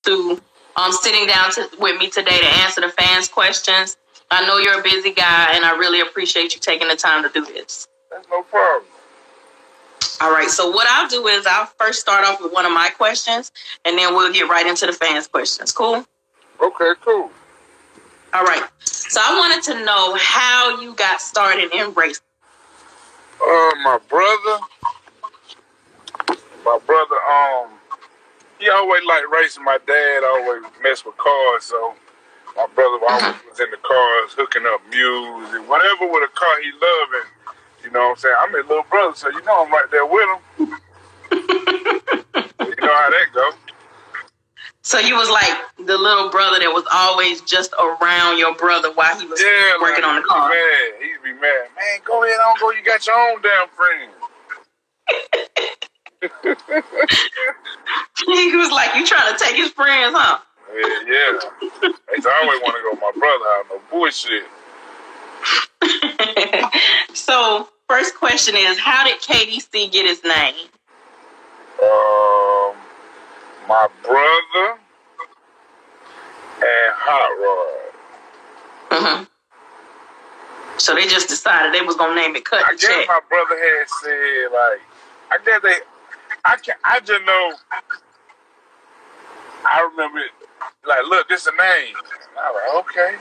to sitting down with me today to answer the fans' questions. I know you're a busy guy, and I really appreciate you taking the time to do this. That's no problem. All right, so what I'll do is I'll first start off with one of my questions, and then we'll get right into the fans' questions. Cool? Okay, cool. All right. So I wanted to know how you got started in racing. My brother, he always liked racing. My dad always messed with cars, so my brother always was in the cars, hooking up mules and whatever with a car he loved. And, you know what I'm saying? I'm his little brother, so you know I'm right there with him. You know how that goes. So you was like the little brother that was always just around your brother while he was working on the car. He'd be mad. Man, go ahead on, go. You got your own damn friend. He was like, you trying to take his friends, huh? Yeah. I always want to go with my brother out. No bullshit. So, first question is, how did KDC get his name? My brother and Hot Rod. So they just decided they was gonna name it Cut the Check. I guess my brother had said, like, I just know. I remember it, like, look, this a name. And I was like, okay.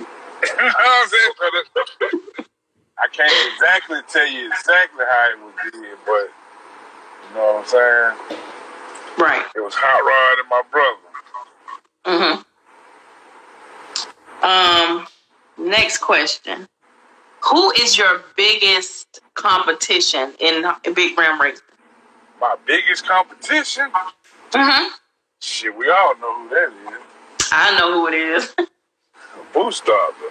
You know what I'm saying? I can't exactly tell you exactly how it was did, but you know what I'm saying? Right. It was Hot Rod and my brother. Next question. Who is your biggest competition in big ram racing? My biggest competition? Shit, we all know who that is. I know who it is. Boost Stopper.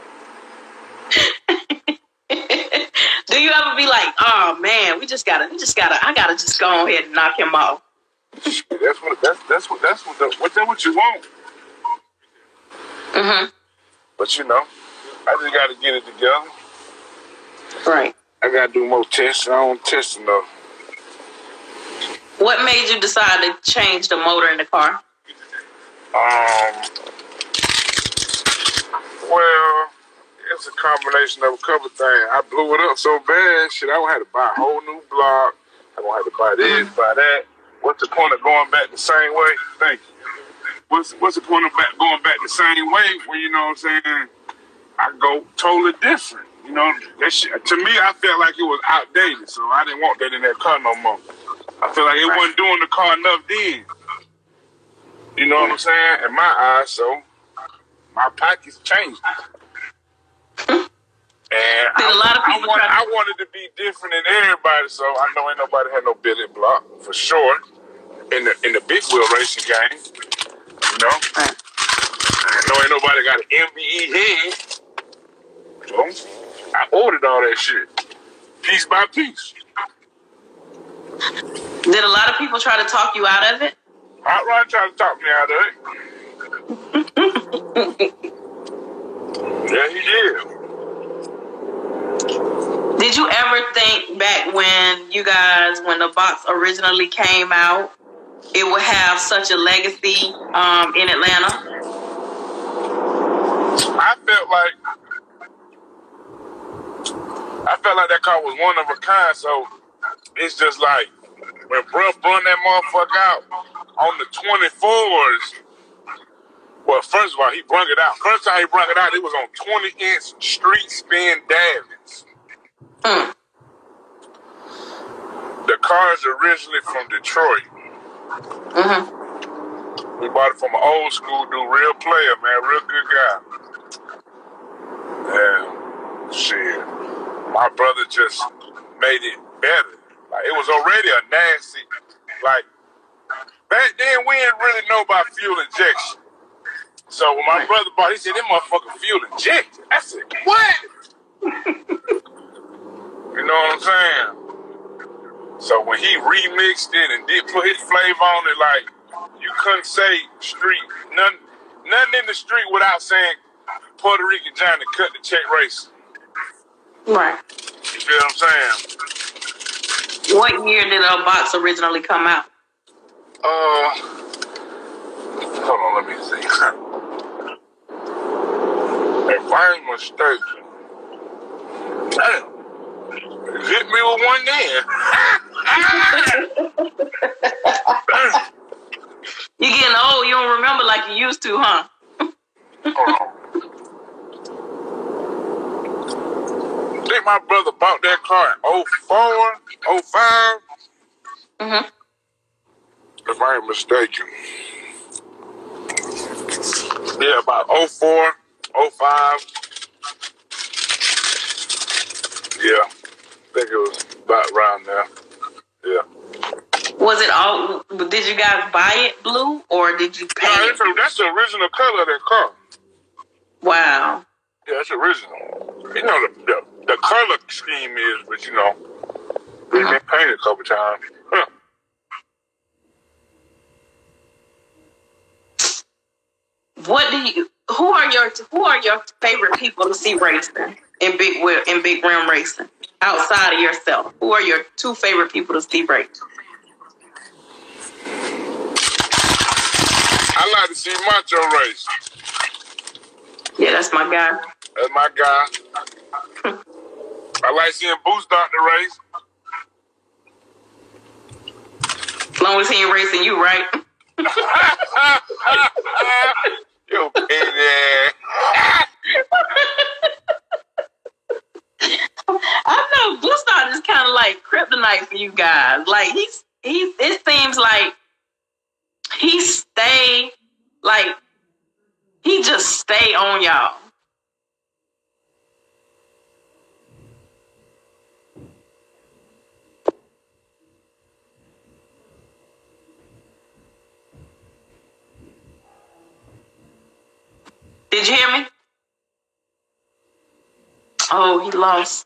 Do you ever be like, oh man, I gotta just go ahead and knock him off? That's what you want. But you know, I just gotta get it together. Right. I gotta do more tests. I don't test enough. What made you decide to change the motor in the car? Well, it's a combination of a couple things. I blew it up so bad, shit, I gonna have to buy a whole new block. I gonna have to buy this, buy that. What's the point of going back the same way? Thank you. What's the point of going back the same way when, you know what I'm saying, I go totally different. You know, that shit, to me, I felt like it was outdated, so I didn't want that in that car no more. I feel like it wasn't doing the car enough then. You know what I'm saying? In my eyes, so my pockets changed. And I wanted to be different than everybody, so I know ain't nobody had no billet block for sure in the big wheel racing game. You know, I know ain't nobody got an MVE head, so I ordered all that shit piece by piece. Did a lot of people try to talk you out of it? Hot Rod tried to talk me out of it. Yeah, he did. Did you ever think back when the box originally came out, it would have such a legacy in Atlanta? I felt like that car was one of a kind, so it's just like when bruh brung that motherfucker out on the 24s. Well, first of all, he brung it out. First time he brung it out, it was on 20-inch street spin davits. The car is originally from Detroit. We bought it from an old school dude, real player, man, real good guy. And shit, my brother just made it better. Like, it was already a nasty, like, back then we didn't really know about fuel injection. So when my brother bought, he said, "This motherfucker fuel injected." I said, "What?" You know what I'm saying? So when he remixed it and did put his flavor on it, like, you couldn't say street, nothing in the street without saying Puerto Rican Johnny Cut the Check racing. Right. You feel what I'm saying? What year did a box originally come out? Hold on, let me see. If I ain't mistaken, damn, hit me with one then. You getting old, you don't remember like you used to, huh? Hold on. I think my brother bought that car in 04, 05. Mm-hmm. If I ain't mistaken. Yeah, about 04, 05. Yeah, I think it was about around there. Yeah. Was it all, did you guys buy it blue or did you pay it? That's the original color of that car. Wow. Yeah, it's original. You know, the color scheme is, but you know, it's been painted a couple times. Huh. Who are your favorite people to see racing in big rim racing outside of yourself? Who are your two favorite people to see race? I like to see Macho race. Yeah, that's my guy. That's my guy. I like seeing Boost out the race. As long as he ain't racing you, right? You idiot. I know Boostock is kind of like kryptonite for you guys. Like it seems like he just stay on y'all. Did you hear me? Oh, he lost.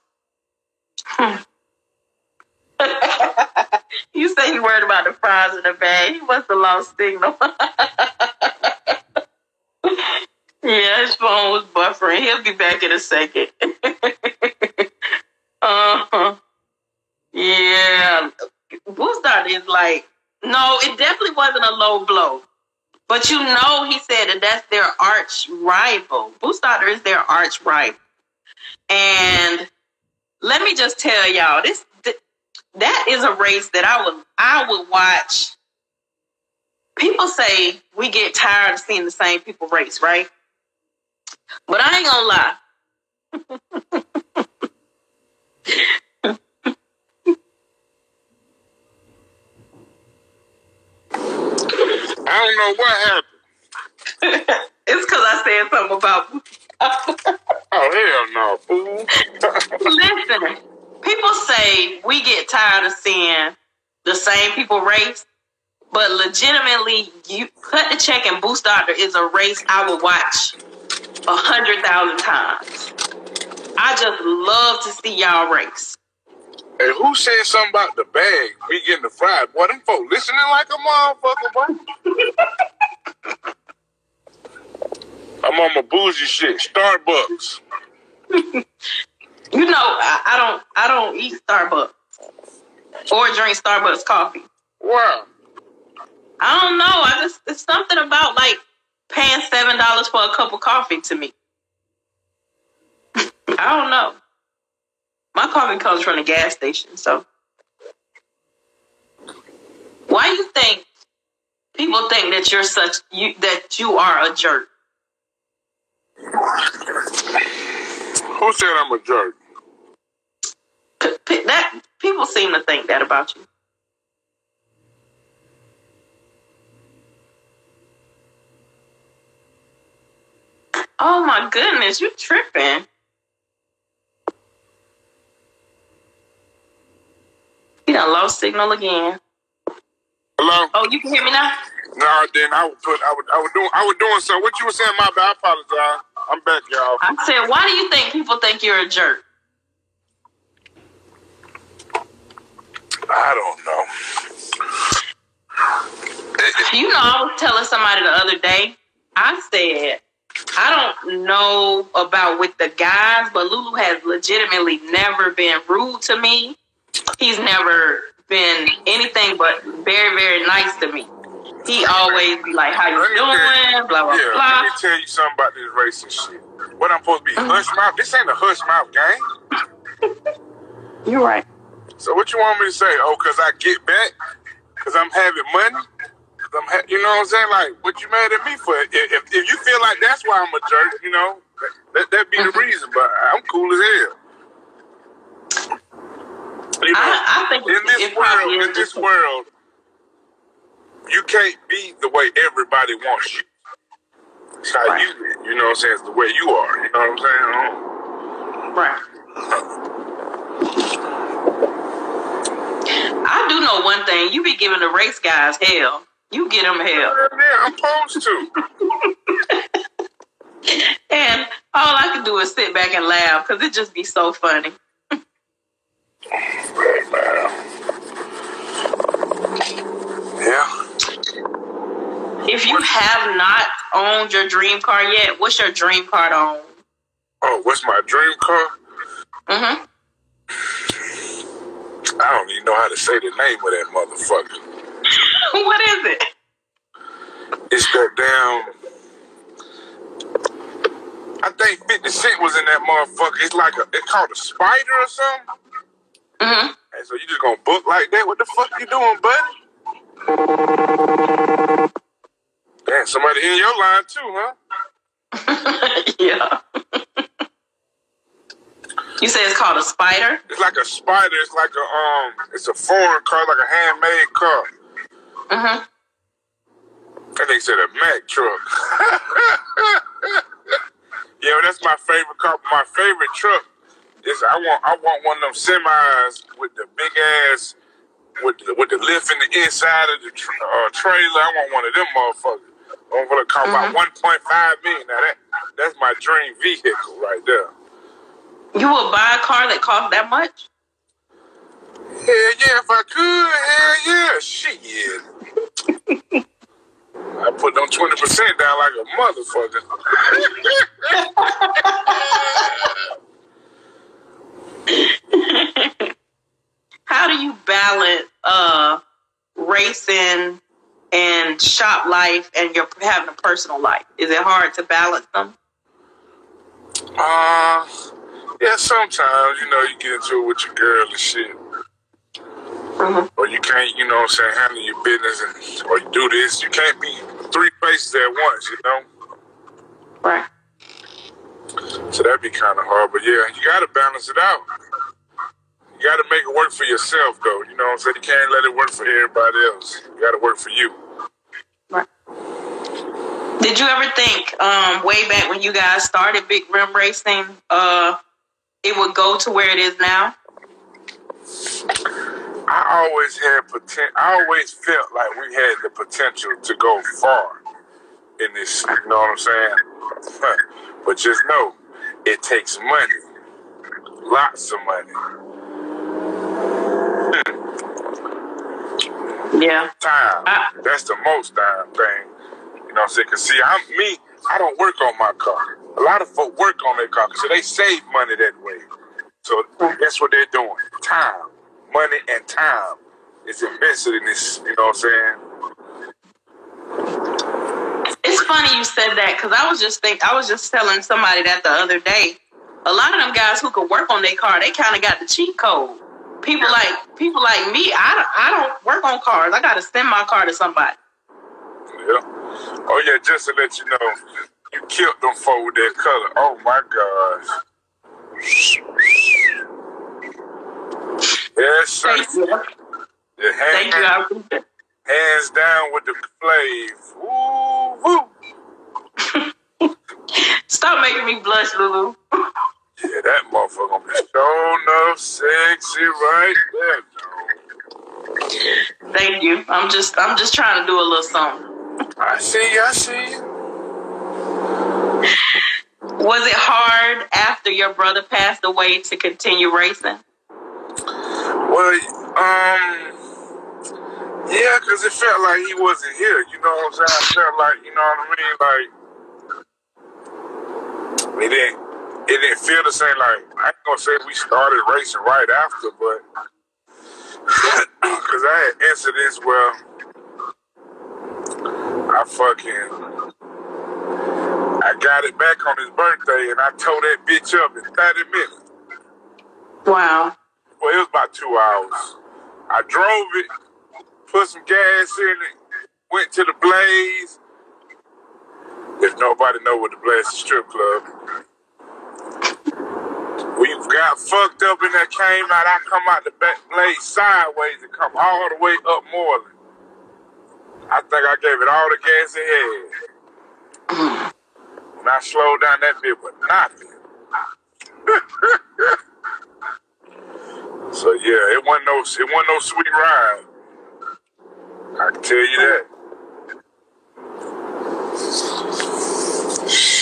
You say he worried about the fries in the bag. He must have lost signal. Yeah, his phone was buffering. He'll be back in a second. Yeah. Boostock is like, no, it definitely wasn't a low blow. But you know, he said that that's their arch rival. Boostock is their arch rival. And let me just tell y'all, that is a race that I would watch. People say we get tired of seeing the same people race, right? But I ain't gonna lie. I don't know what happened. It's because I said something about. Oh, hell no, fool. Listen, people say we get tired of seeing the same people race, but legitimately, you Cut the Check and Boost Doctor is a race I would watch 100,000 times. I just love to see y'all race. Hey, who said something about the bag? We getting the fried. Boy, them folks listening like a motherfucker, boy. I'm on my bougie shit. Starbucks. You know, I don't eat Starbucks or drink Starbucks coffee. Wow. I don't know. It's something about like paying $7 for a cup of coffee to me. I don't know. My coffee comes from the gas station, so why you think people think that that you are a jerk? Who said I'm a jerk? That people seem to think that about you. Oh my goodness, you tripping. You done lost signal again. Hello? Oh, you can hear me now? No, then I was doing something. What you were saying, my bad. I apologize. I'm back, y'all. I said, why do you think people think you're a jerk? I don't know. You know, I was telling somebody the other day, I said, I don't know about with the guys, but Lulu has legitimately never been rude to me. He's never been anything but very, very nice to me. He always be like, how you doing? Blah, blah, blah. Let me tell you something about this racing shit. What I'm supposed to be hush mouth? This ain't a hush mouth game. You're right. So what you want me to say? Oh, because I get back? Because I'm having money? You know what I'm saying? Like, what you mad at me for? If you feel like that's why I'm a jerk, you know, that be the reason. But I'm cool as hell. You know, I think in this world, you can't be the way everybody wants you. It's how you know what I'm saying? It's the way you are. You know what I'm saying? Right. I do know one thing. You be giving the race guys hell. You get them hell. Yeah, I'm supposed to. And all I can do is sit back and laugh because it just be so funny. Yeah. If you have not owned your dream car yet, what's your dream car to own? Oh, what's my dream car? Mm-hmm. I don't even know how to say the name of that motherfucker. What is it? It's that damn... I think 50 Cent was in that motherfucker. It's called a Spider or something. Mm-hmm. And so you just gonna book like that? What the fuck you doing, buddy? Damn, somebody in your line too, huh? Yeah. You say it's called a Spider? It's like a Spider. It's like it's a foreign car, like a handmade car. Mm-hmm. And they said a Mack truck. Yeah, that's my favorite car. My favorite truck is I want one of them semis with the big ass with the lift in the inside of the trailer. I want one of them motherfuckers. I'm gonna call about 1.5 million. Now that's my dream vehicle right there. You would buy a car that costs that much? Hell yeah, if I could, hell yeah, shit. I put them 20% down like a motherfucker. How do you balance racing and shop life and your having a personal life? Is it hard to balance them? Yeah, sometimes, you know, you get into it with your girl and shit. Mm-hmm. Or you can't, you know what I'm saying, handle your business or you do this. You can't be three places at once, you know? Right. So that'd be kind of hard. But yeah, you got to balance it out. You got to make it work for yourself, though. You know what I'm saying? You can't let it work for everybody else. You got to work for you. Right. Did you ever think, way back when you guys started Big Rim Racing, it would go to where it is now? I always had potential. I always felt like we had the potential to go far in this. You know what I'm saying? But just know, it takes money, lots of money. Yeah. Time. That's the most damn thing. You know what I'm saying? Because see, I don't work on my car. A lot of folk work on their car, so they save money that way. So that's what they're doing. Time. Money and time is invested in this, you know what I'm saying? It's funny you said that because I was just telling somebody that the other day. A lot of them guys who could work on their car, they kind of got the cheat code. People like me, I don't work on cars. I got to send my car to somebody. Yeah. Oh yeah, just to let you know, you killed them folk with that color. Oh my gosh. Yes, sir. Thank you. Thank you. Hands down with the flav. Woo, woo. Stop making me blush, Lulu. Yeah, that motherfucker gonna be showing up sexy right there. Thank you. I'm just trying to do a little something. I see you. Was it hard after your brother passed away to continue racing? Well, yeah, because it felt like he wasn't here. You know what I'm saying? I felt like, you know what I mean? Like, it didn't feel the same. Like, I ain't gonna say we started racing right after, but because I had incidents where I got it back on his birthday, and I tore that bitch up in 30 minutes. Wow. Well, it was about 2 hours. I drove it, put some gas in it, went to the Blaze. If nobody know what the Blaze is, strip club. We got fucked up in that, came out. I come out the back Blaze sideways and come all the way up Moreland. I think I gave it all the gas it had. When I slowed down, that bit was nothing. So yeah, it wasn't no sweet ride. I can tell you that.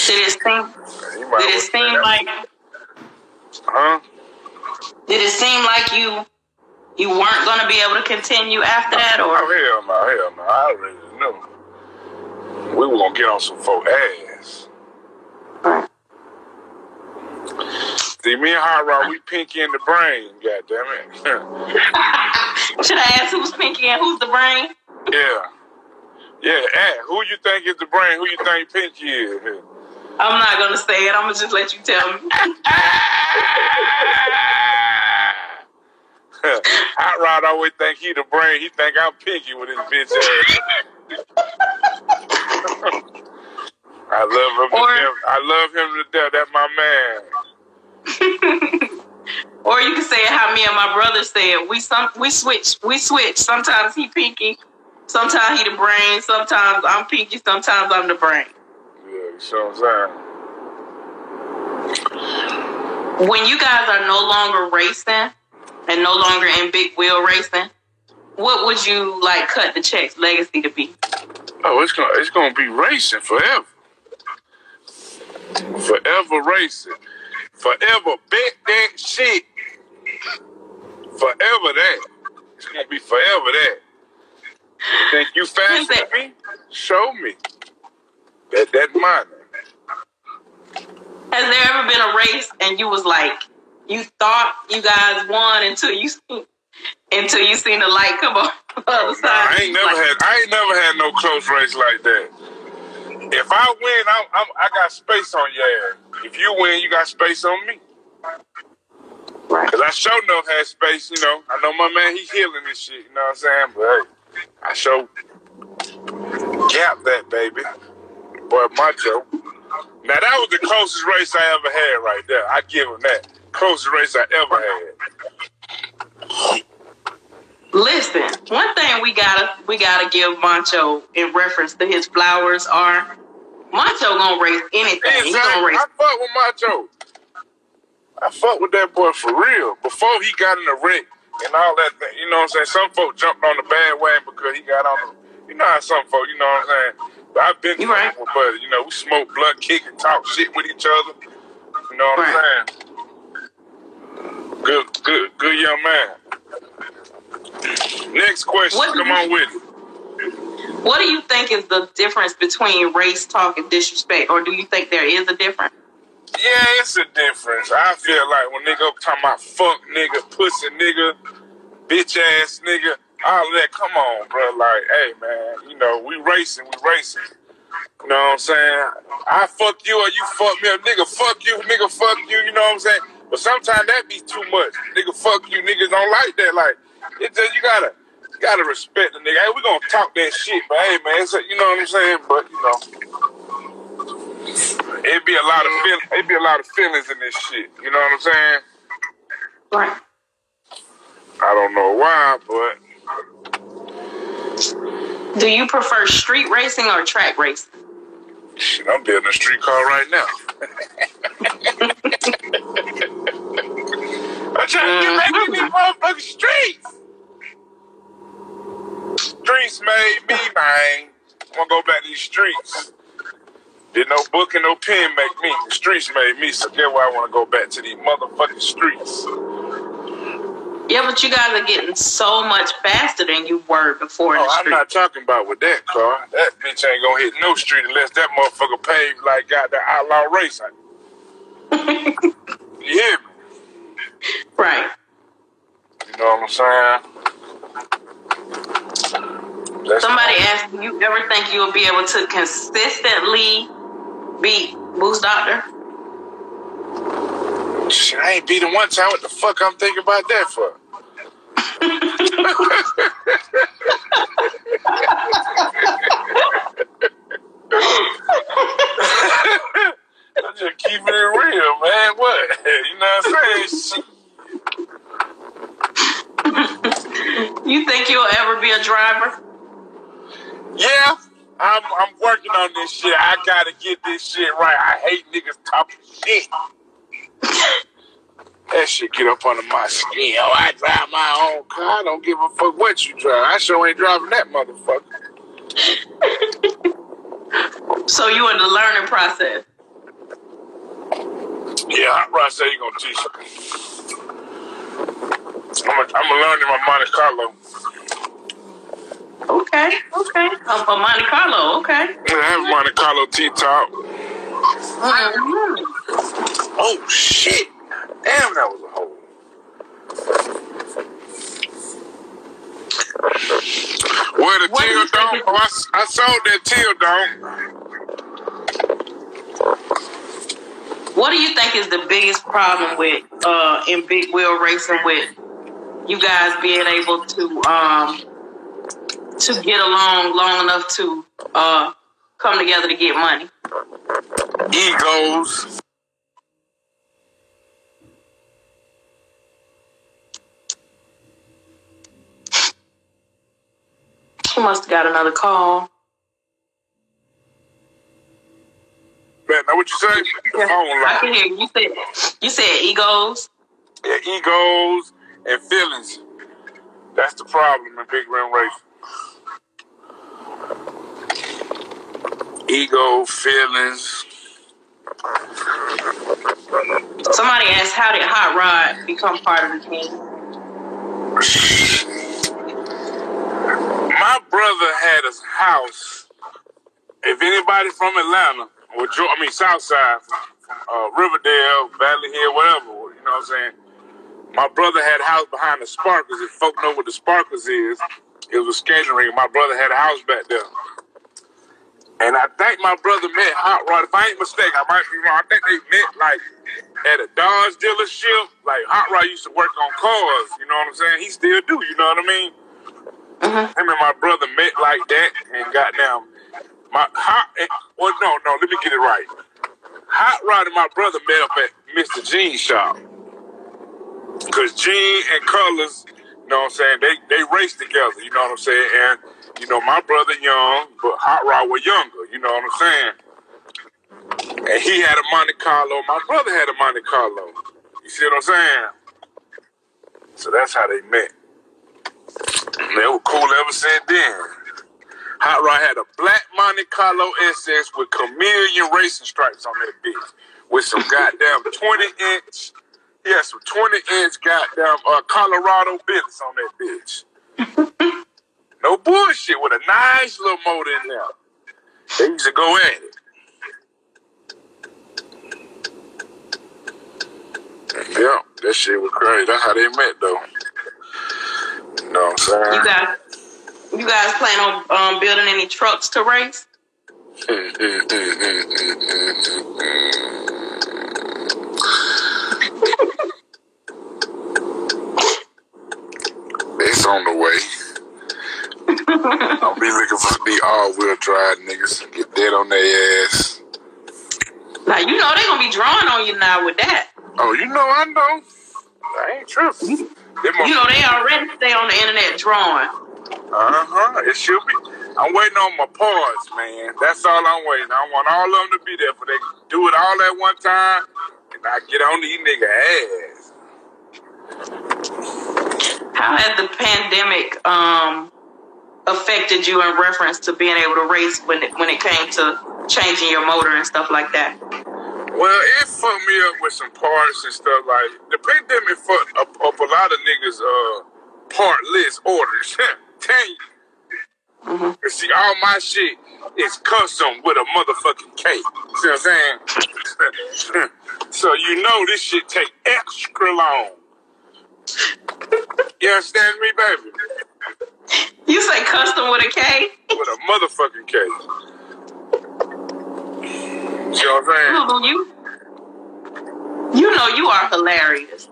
Did it seem like? Huh? Did it seem like you weren't gonna be able to continue after that, or? Oh hell no. I already knew. We were gonna get on some folk ass. Right. See, me and Hot Rod, we pinky in the brain, goddammit. Should I ask who's pinky and who's the brain? Yeah. Who you think is the brain? Who you think pinky is? I'm not gonna say it. I'm gonna just let you tell me. Hot Rod always think he the brain. He think I'm pinky with his bitch ass. I love him to death. That's my man. Or you can say it how me and my brother said. We switch. Sometimes he pinky, sometimes he the brain, sometimes I'm pinky, sometimes I'm the brain. Yeah, you see what I'm saying? When you guys are no longer racing and no longer in big wheel racing, what would you like cut the check's legacy to be? Oh, it's gonna be racing forever. Forever racing. Forever bet that shit. Forever that. It's gonna be forever that. You think you faster than me? Show me. That money. Has there ever been a race and you was like, you thought you guys won until you seen the light come on the other side? I ain't never had no close race like that. If I win, I got space on your ass. If you win, you got space on me. Right. Cause I sure enough had space, you know. I know my man, he healing this shit, you know what I'm saying? But hey, I sure gap that baby. Boy, macho. Now that was the closest race I ever had right there. I give him that. Closest race I ever had. Listen, one thing we gotta give Macho in reference to his flowers are Macho gonna race anything. Exactly. He gonna race. I fuck with Macho. I fuck with that boy for real. Before he got in the wreck and all that thing, you know what I'm saying? Some folk jumped on the bandwagon because he got on the, you know how some folk, you know what I'm saying? But I've been right. with buddy, you know, we smoke blunt, kick, and talk shit with each other. You know what I'm saying? Good young man. Next question. Come on with it. What do you think is the difference between race talk and disrespect? Or do you think there is a difference? Yeah, it's a difference. I feel like when nigga talking about fuck nigga, pussy nigga, bitch ass nigga, all of that, come on, bro. Like, hey, man, you know, we racing. You know what I'm saying? I fuck you or you fuck me, or nigga fuck you, you know what I'm saying? But sometimes that be too much. Nigga fuck you, niggas don't like that. Like, it's just, you gotta respect the nigga. Hey, we gonna talk that shit, but hey, man, it's a, you know what I'm saying? But, you know, it'd be a lot of feelings in this shit. You know what I'm saying? Right. I don't know why, but. Do you prefer street racing or track racing? Shit, I'm building a street car right now. I'm trying to get back in these motherfucking streets. Streets made me, man. I'm gonna go back to these streets. Did no book and no pen make me. The streets made me, so that's why I want to go back to these motherfucking streets. Yeah, but you guys are getting so much faster than you were before in the street. I'm not talking about with that car. That bitch ain't gonna hit no street unless that motherfucker paved like got the outlaw race. You hear me? Right. You know what I'm saying? Somebody asked, do you ever think you'll be able to consistently beat Boost Doctor? Shit, I ain't beat him one time. What the fuck I'm thinking about that for? I'm just keeping it real, man. What? You know what I'm saying? Shit. You think you'll ever be a driver? Yeah, I'm working on this shit. I gotta get this shit right. I hate niggas talking shit. That shit get up under my skin. Oh, I drive my own car. I don't give a fuck what you drive. I sure ain't driving that motherfucker. So you in the learning process? Yeah, I say you gonna teach me. I'm gonna learn in my Monte Carlo. Okay. For Monte Carlo, okay. Yeah, I have Monte Carlo T-top. Mm-hmm. Oh, shit. Damn, that was a hole. Where the teal dome? Oh, I sold that teal dome. What do you think is the biggest problem with in big wheel racing with you guys being able to get along long enough to come together to get money? Egos. She must have got another call. Man, now what you say? Yeah, I can hear you. You said egos. Yeah, egos and feelings. That's the problem in big rim racing. Ego, feelings. Somebody asked, how did Hot Rod become part of the team? My brother had a house. If anybody from Atlanta, or Southside, Riverdale, Valley Hill, whatever, you know what I'm saying? My brother had a house behind the Sparkers. If folk know what the Sparkers is, it was a skating rink. My brother had a house back there. And I think my brother met Hot Rod. If I ain't mistaken, I might be wrong. I think they met like at a Dodge dealership. Like Hot Rod used to work on cars. You know what I'm saying? He still do. You know what I mean? Mm-hmm. Him and my brother met like that, and goddamn, let me get it right. Hot Rod and my brother met up at Mr. Jean's shop. Cause Gene and Colors, you know what I'm saying, they raced together, you know what I'm saying? And, you know, my brother young, but Hot Rod was younger, you know what I'm saying? And he had a Monte Carlo, my brother had a Monte Carlo. You see what I'm saying? So that's how they met. And they were cool ever since then. Hot Rod had a black Monte Carlo SS with chameleon racing stripes on that bitch. With some goddamn 20-inch, some 20-inch goddamn Colorado business on that bitch. No bullshit, with a nice little motor in there. They used to go at it. Yeah, that shit was crazy. That's how they met, though. You know what I'm saying? You guys plan on building any trucks to race? It's on the way. I'll be looking for the all-wheel drive niggas and get dead on their ass. Now, you know they're going to be drawing on you now with that. Oh, you know, I know. I ain't tripping. You know, they already stay on the internet drawing. It should be. I'm waiting on my parts, man. That's all I'm waiting. I want all of them to be there for they do it all at one time, and I get on these nigga ass. How has the pandemic affected you in reference to being able to race when it came to changing your motor and stuff like that? Well, it fucked me up with some parts and stuff. Like, the pandemic fucked up a lot of niggas' part list orders. Tell you. Mm-hmm. And see, all my shit is custom with a motherfucking K. See what I'm saying? So you know this shit take extra long. You understand me, baby? You say custom with a K? With a motherfucking K. See what I'm saying? Lulu, you know you are hilarious.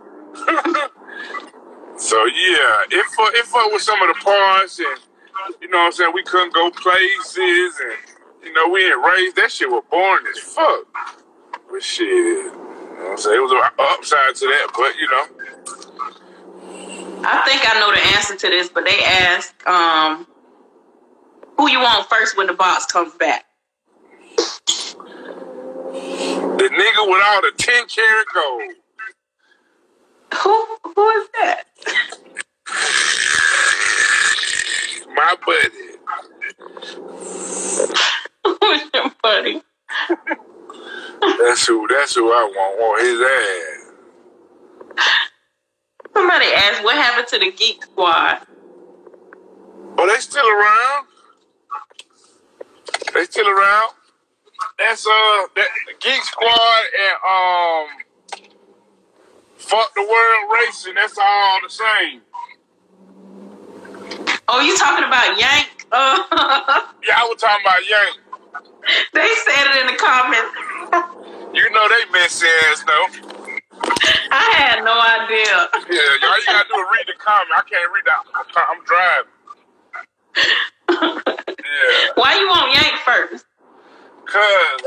So yeah, it fucked with some of the parts, and you know what I'm saying, we couldn't go places, and you know, we ain't raised. That shit was boring as fuck. But shit, you know what I'm saying, it was an upside to that, but you know. I think I know the answer to this, but they asked who you want first when the box comes back. The nigga with all the 10-karat gold. Who is that? My buddy. Who's your buddy? That's who I want his ass. Somebody asked what happened to the Geek Squad. Oh, they still around. They still around. That's the Geek Squad and Fuck the World Racing. That's all the same. Oh, you talking about Yank? Yeah, I was talking about Yank. They said it in the comments. You know they messy ass though. I had no idea. Yeah, all you gotta do is read the comment. I can't read that. I'm driving. Yeah. Why you want Yank first? Cause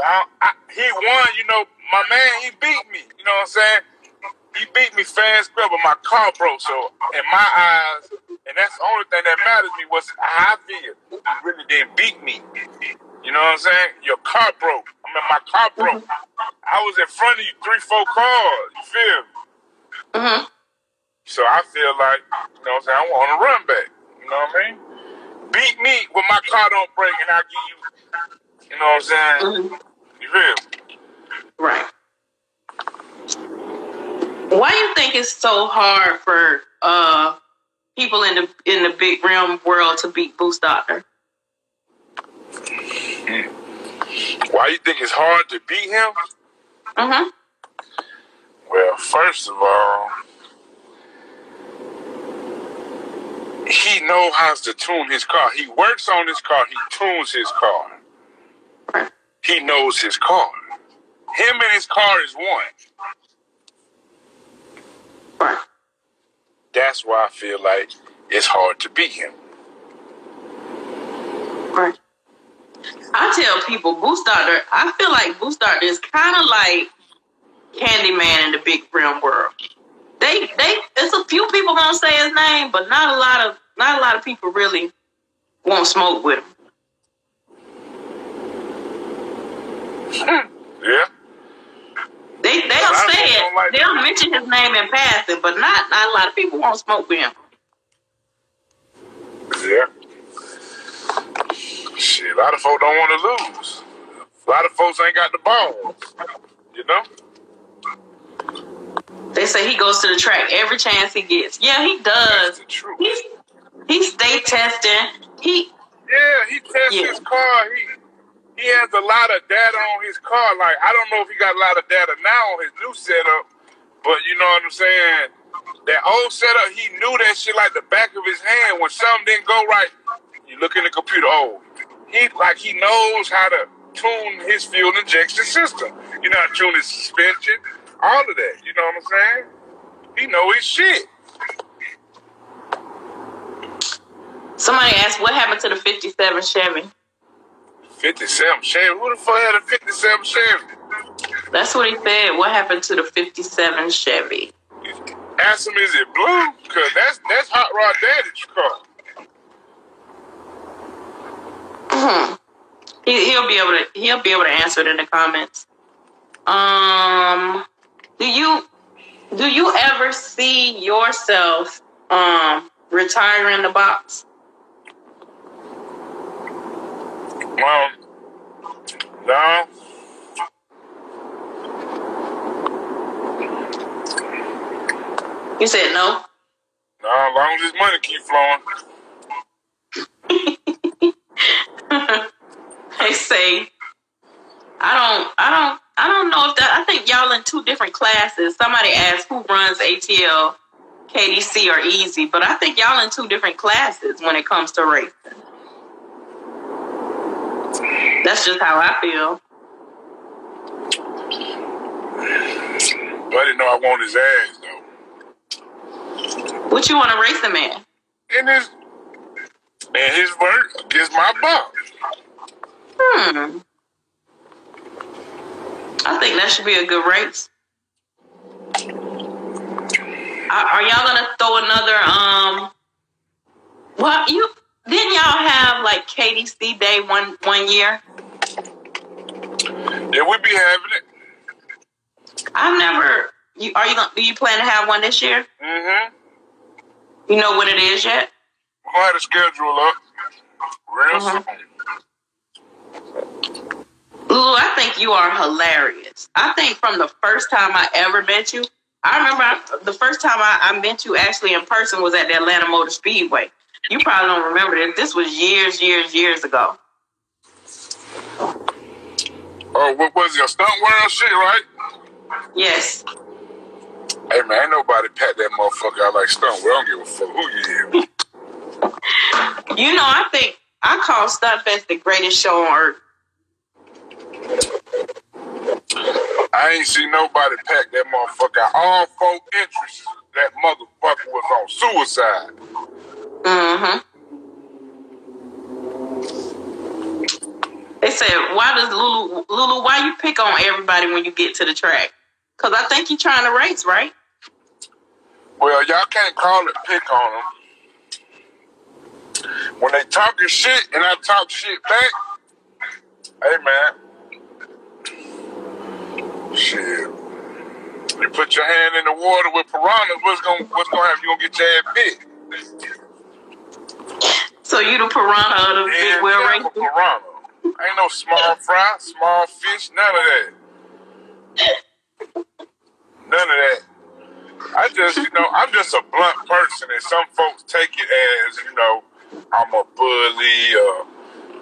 he won, you know, my man, he beat me. You know what I'm saying? He beat me fast, but my car broke. So in my eyes, and that's the only thing that matters to me was how I feel. He really didn't beat me. You know what I'm saying? Your car broke. I mean, my car broke. I was in front of you 3-4 cars. You feel me? Mm-hmm. So I feel like, you know what I'm saying, I want to run back. You know what I mean? Beat me when my car don't break and I'll give you, you know what I'm saying? Mm-hmm. You feel me? Right. Why do you think it's so hard for people in the big realm world to beat Boost Doctor? Why you think it's hard to beat him? Mm-hmm. Well, first of all, he knows how to tune his car. He works on his car. He tunes his car. Right. He knows his car. Him and his car is one. Right. That's why I feel like it's hard to beat him. Right. I tell people, Boost Doctor, I feel like Boost Doctor is kind of like Candyman in the big realm world. There's a few people gonna say his name, but not a lot of people really won't smoke with him. Yeah. They'll say it. Like they'll mention his name in passing, but not a lot of people won't smoke with him. Yeah. Shit, a lot of folks don't want to lose. A lot of folks ain't got the balls. You know? They say he goes to the track every chance he gets. Yeah, he does. That's the truth. He stay testing. He tests his car. He has a lot of data on his car. Like, I don't know if he got a lot of data now on his new setup, but you know what I'm saying? That old setup, he knew that shit like the back of his hand. When something didn't go right, you look in the computer, he knows how to tune his fuel injection system. You know how to tune his suspension, all of that. You know what I'm saying? He know his shit. Somebody asked, what happened to the 57 Chevy? 57 Chevy? Who the fuck had a 57 Chevy? That's what he said. What happened to the 57 Chevy? Ask him, is it blue? Because that's Hot Rod Daddy's car. Mm-hmm. He'll be able to answer it in the comments. Do you ever see yourself retiring the box? No. You said no? No, as long as this money keep flowing. They say, I don't know if that, I think y'all in two different classes. Somebody asked who runs ATL KDC are easy, but I think y'all in two different classes when it comes to racing. That's just how I feel. But I didn't know I want his ass, though. What you want to race him in? In his work against my boss. I think that should be a good race. Are y'all gonna throw another? Well, didn't y'all have like KDC Day one year? Yeah, we be having it. I've never. Do you plan to have one this year? Mm-hmm. You know what it is yet? We're gonna have to schedule up real soon. Lulu, I think you are hilarious. I think from the first time I ever met you, I remember the first time I met you actually in person was at the Atlanta Motor Speedway. You probably don't remember this. This was years ago. Oh, what was it? A stunt world shit, right? Yes. Hey, man, ain't nobody pat that motherfucker out like stunt world. I don't give a fuck who you is. You know, I think I call Stuntfest the greatest show on earth. I ain't seen nobody pack that motherfucker out. All 4 entrances, that motherfucker was on suicide. They said, why does Lulu, why you pick on everybody when you get to the track? Because I think you're trying to race, right? Well, y'all can't call it pick on them. When they talking shit and I talk shit back, hey, man. Shit. You put your hand in the water with piranhas, what's gonna happen? You gonna get your ass bit. So you the piranha of the big wheel race? Piranha. Ain't no small fry, small fish, none of that. None of that. I'm just a blunt person, and some folks take it as, I'm a bully,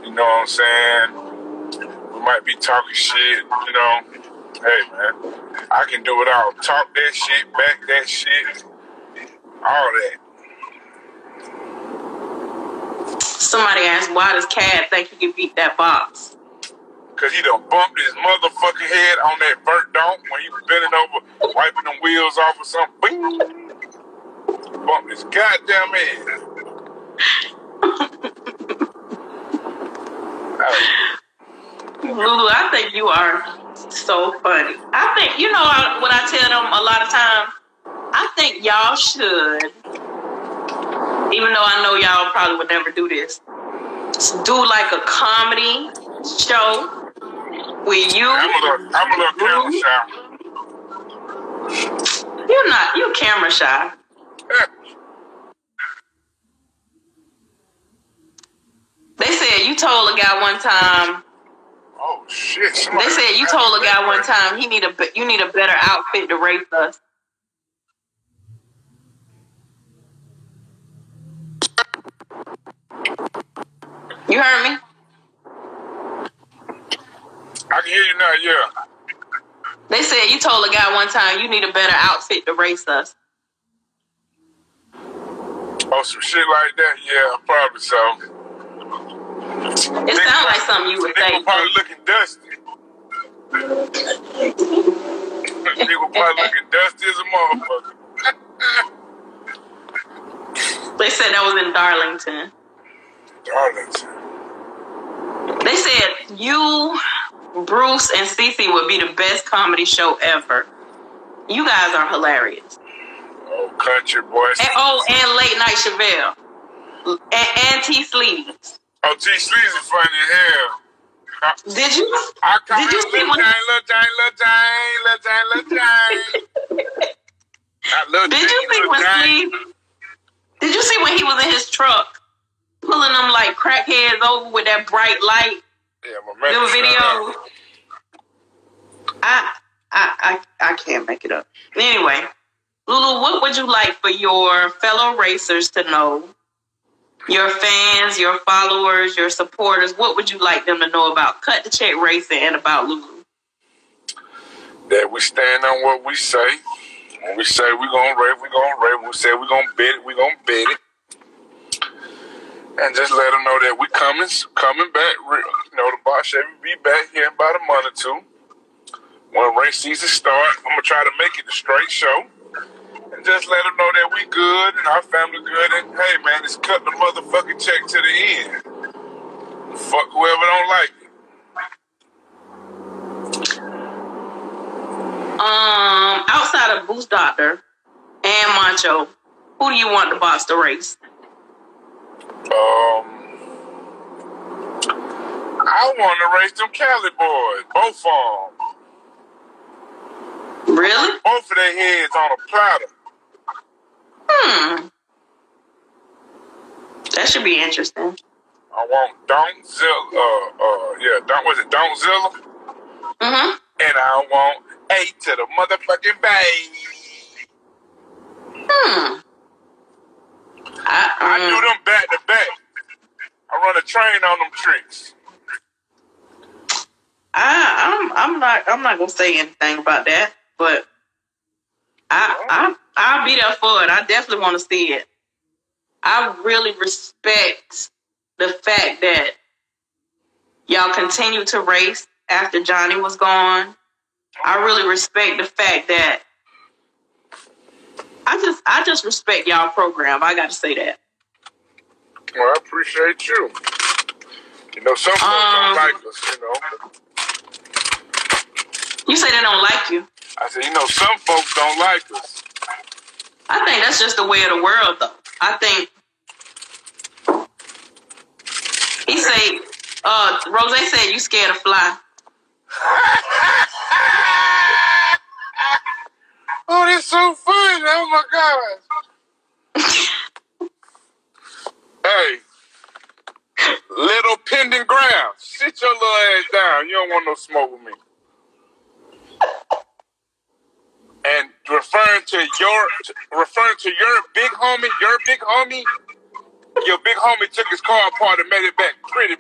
you know what I'm saying? We might be talking shit, Hey, man, I can do it all. Talk that shit, back that shit, all that. Somebody asked, why does Cad think he can beat that box? Because he done bumped his motherfucking head on that burnt dome when he was bending over, wiping them wheels off or something. Bing! Bumped his goddamn head. Lulu, I think you are so funny. I think, what I tell them a lot of times? I think y'all should, even though I know y'all probably would never do this, do like a comedy show with you. I'm a little camera shy. You're camera shy. They said you told a guy one time. Oh shit! They said you told a guy one time you need a better outfit to race us. You heard me? I can hear you now. Yeah. They said you told a guy one time you need a better outfit to race us. Oh, some shit like that? Yeah, probably so. It sounds like something you would say. Nigga probably looking dusty. Nigga probably looking dusty as a motherfucker. They said that was in Darlington. They said you, Bruce, and Cece would be the best comedy show ever. You guys are hilarious. Oh, country boys. And Late Night Chevelle. And T. Sleeves. Oh, T. Sleeves is funny as hell. Did you? I come Did you see little Jane. Did you see when he was in his truck, pulling them like crackheads over with that bright light? Yeah, my Them videos. I can't make it up. Anyway, Lulu, what would you like for your fellow racers to know? Your fans, your followers, your supporters, what would you like them to know about Cut the Check Racing and about Lulu? That we stand on what we say. When we say we're gonna race, we're gonna race. When we say we're gonna bet it, we're gonna bet it. And just let them know that we coming back. You know, the boss Chevy be back here in about a month or two. When race season start, I'm gonna try to make it a straight show. And just let them know that we good and our family good. And hey, man, just cut the motherfucking check to the end. Fuck whoever don't like it. Outside of Boost Doctor and Macho, who do you want the box to race? I want to race them Cali boys, both of them. Really? Both of their heads on a platter. That should be interesting. I want Don'tzilla. Was it Don'tzilla? Mm-hmm. And I want A to the motherfucking bay. I do them back to back. I run a train on them tricks. I'm not gonna say anything about that, but I'll be there for it. I definitely want to see it. I really respect the fact that y'all continue to race after Johnny was gone. I really respect the fact that I just respect y'all program. I got to say that. Well, I appreciate you. You know, some folks don't like us, you know. You say they don't like you. I said, you know, some folks don't like us. I think that's just the way of the world, though. I think he say, Rose said you scared to fly. Oh, that's so funny. Oh, my gosh. Hey, little pendant ground. Sit your little ass down. You don't want no smoke with me. And referring to your big homie, your big homie took his car apart and made it back pretty.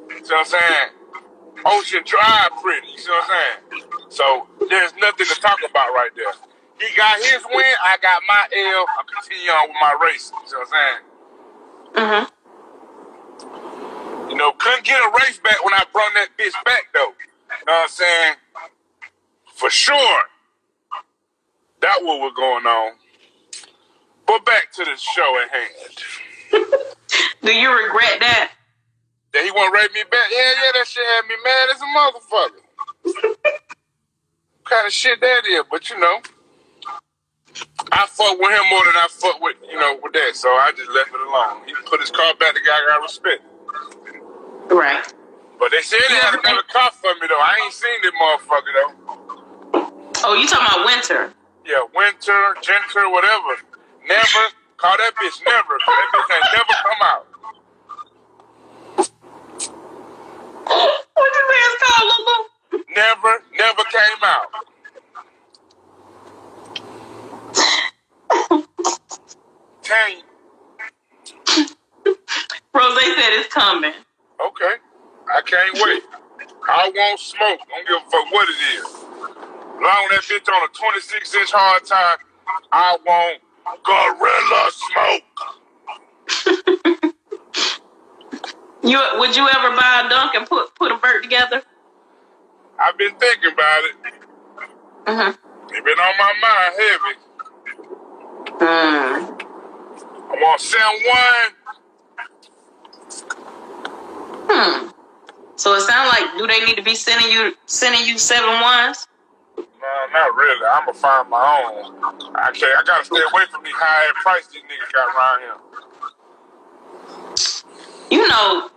You see what I'm saying? Ocean Drive pretty. You see what I'm saying? So there's nothing to talk about right there. He got his win, I got my L. I'm continuing on with my race. You see what I'm saying? You know, couldn't get a race back when I brought that bitch back though. You know what I'm saying? For sure. That's what was going on. But back to the show at hand. Do you regret that? That he won't rate me back? Yeah, that shit had me mad as a motherfucker. What kind of shit that is? But you know, I fuck with him more than I fuck with, you know, with that. So I just left it alone. He put his car back together, I got respect. Right. But they said they had another car for me though. I ain't seen that motherfucker though. Oh, you talking about Winter? Yeah, Winter, Genter, whatever. Never, call that bitch never. That bitch ain't never come out. What you say it's called, Lulu? Never came out. Tell you. Rose said it's coming. Okay. I can't wait. I won't smoke. Don't give a fuck what it is. Long that bitch on a 26-inch hard tire, I want gorilla smoke. Would you ever buy a dunk and put a vert together? I've been thinking about it. It's been on my mind heavy. I want to send one. So it sounds like, do they need to be sending you 7 ones? No, not really. I'm gonna find my own. I gotta stay away from these high price these niggas got around here. You know,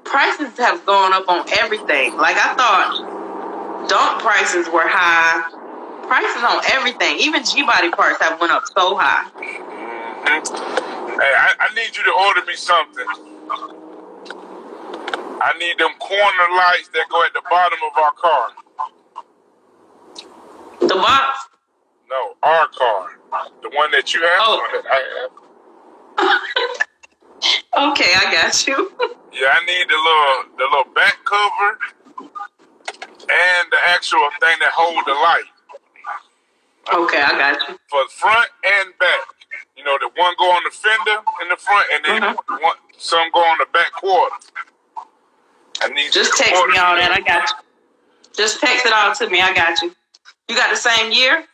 prices have gone up on everything. Like I thought dunk prices were high. Prices on everything, even G-body parts have went up so high. Hey, I need you to order me something. I need them corner lights that go at the bottom of our car. The box? No, our car. The one that you have. Oh. That I have. Okay, I got you. Yeah, I need the little back cover and the actual thing that hold the light. Okay, I got you. For front and back. You know, the one go on the fender in the front, and then some go on the back quarter. I need just text me all that. I got you. Just text it all to me. I got you. You got the same year?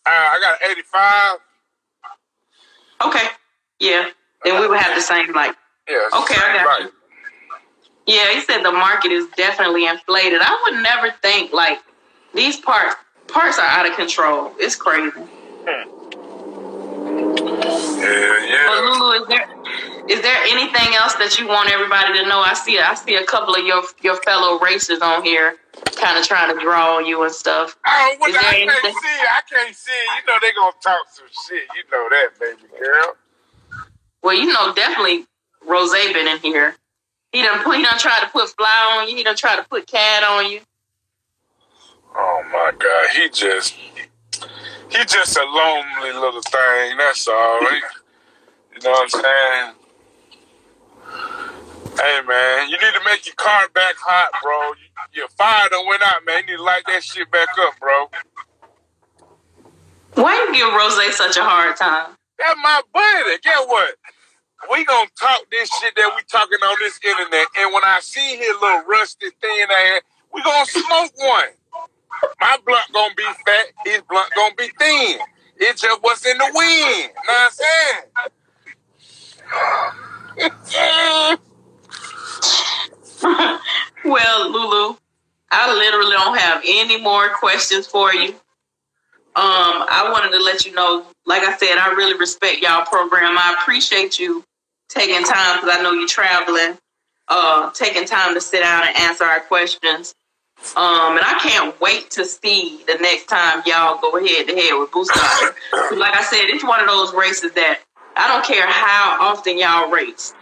I got 85. Okay. Yeah. Then we would have the same like. Yeah. Okay, I got you. Yeah, he said the market is definitely inflated. I would never think like these parts are out of control. It's crazy. Yeah. But Lulu, is there anything else that you want everybody to know? I see a couple of your fellow racers on here, kind of trying to draw on you and stuff. Oh, well, I can't see it. You know they gonna talk some shit. You know that, baby girl. Well, you know, definitely Rose been in here. He done try to put Fly on you. He done try to put Cat on you. Oh my God, he just a lonely little thing. That's all, right? You know what I'm saying? Hey man, you need to make your car back hot, bro. Your fire done went out, man. You need to light that shit back up, bro. Why you give Rose such a hard time? That's my buddy. Get what? We gonna talk this shit that we talking on this internet, and when I see his little rusty thin ass, we gonna smoke one. My blunt gonna be fat, his blunt gonna be thin. It's just what's in the wind. Know what I'm saying? Well, Lulu, I literally don't have any more questions for you. I wanted to let you know, like I said, I really respect y'all program. I appreciate you taking time, because I know you're traveling, taking time to sit down and answer our questions. And I can't wait to see the next time y'all go head to head with Boostotter. Like I said, it's one of those races that I don't care how often y'all race.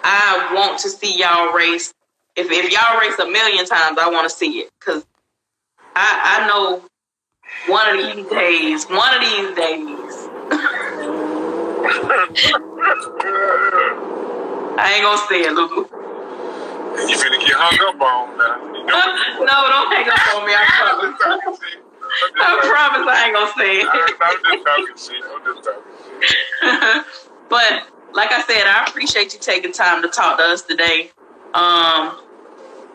I want to see y'all race. If y'all race 1,000,000 times, I want to see it. Because I know one of these days. I ain't gonna say it, Lulu. You finna get hung up on now. No, don't hang up on me. I promise. I promise I ain't gonna say it. I'm just talking shit. But like I said, I appreciate you taking time to talk to us today.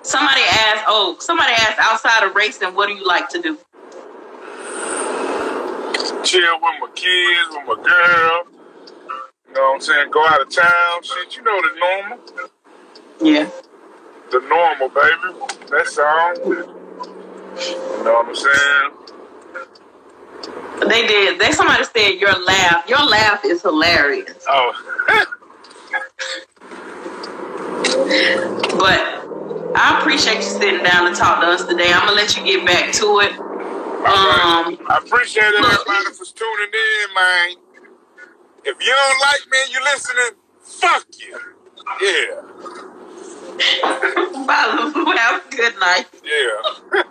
Somebody asked outside of racing, what do you like to do? Chill with my kids, with my girl. You know what I'm saying? Go out of town. Shit, you know the normal. Yeah. The normal, baby. That's all. You know what I'm saying? Somebody said your laugh is hilarious. Oh. But I appreciate you sitting down to talk to us today. I'm gonna let you get back to it. I appreciate everybody for tuning in, man. If you don't like me and you listening, fuck you. Yeah. Bye, Lulu. Have a good night. Yeah.